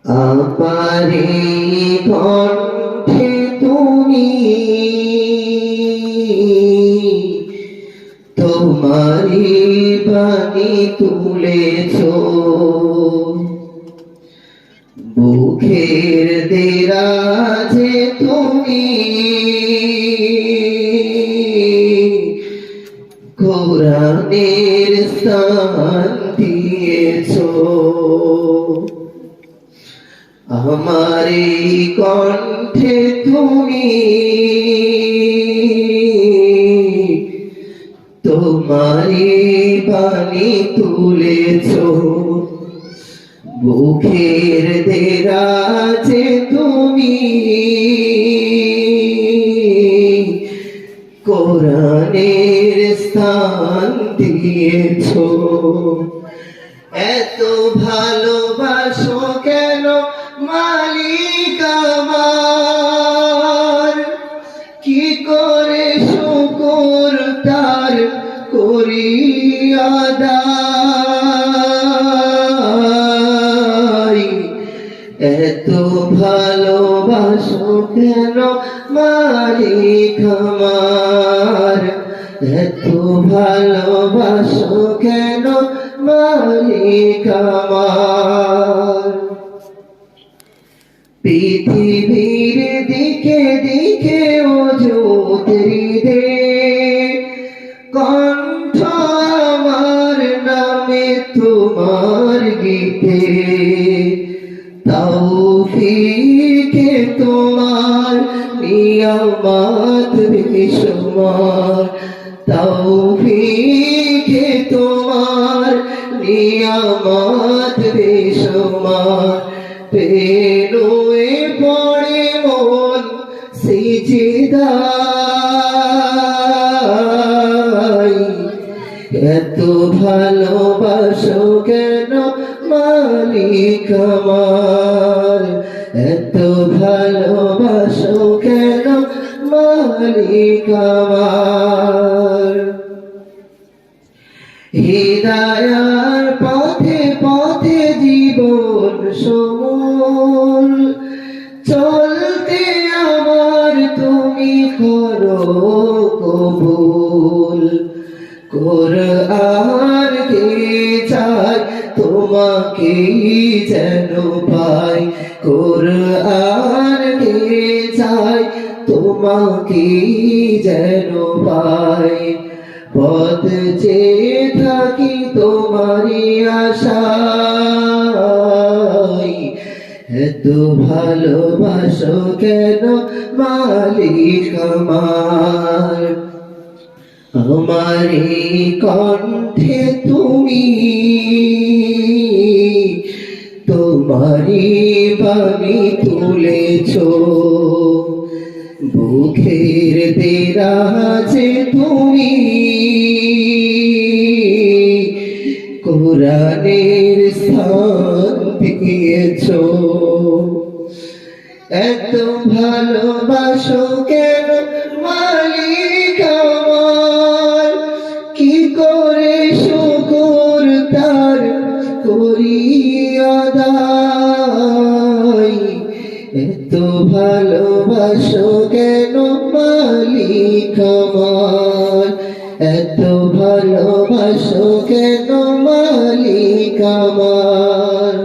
আমারে কণ্ঠে তুমি তোমারি বাণী তুলেছ, বুকের দেরাজে তুমি কোরআনের স্থান দিয়েছ। আমারে কণ্ঠে তুমি তোমারি বাণী তুলেছ, বুকের দেরাজে তুমি কোরআনের স্থান দিয়েছ। এত ভালোবাসো কেন মালিক আমার, কি করে শুকর তার করি আদায়। এত ভালোবাসো কেন মালিক আমার, এত ভালোবাসো কেন মালিক আমার। পৃথিবীর দিকে দিকে অযুত হৃদে কণ্ঠ আমার নামে তোমার গীতে। তৌফিকে তোমার নিয়ামত বেশুমার, তৌফিকে তোমার নিয়ামত বেশুমার। পেনুয়ে পড়ে মন সিজদায়, এত ভালোবাসো কেন মালিক আমার, এত ভালোবাসো কেন মালিক আমার। হিদায়ার পথে পথে জীবন সমূল চলতে আমার তুমি করো কবুল। কোরআন কে চাই তোমাকে যেন পাই, কোরআন কে চাই তোমাকে যেন পাই। পথ চেয়ে থাকি তোমারি আশায়, এত ভালোবাসো কেন মালিক আমার। আমারি কণ্ঠে তুমি তোমারি বাণী তুলেছ, বুকের দেরাজে তুমি কোরআনের স্থান দিয়েছ। এত ভালোবাসো কেন মালিক আমার, কি করে শুকর তার করি আদায়। এত ভালোবাসো কেন মালিক আমার, এত ভালোবাসো কেন মালিক আমার।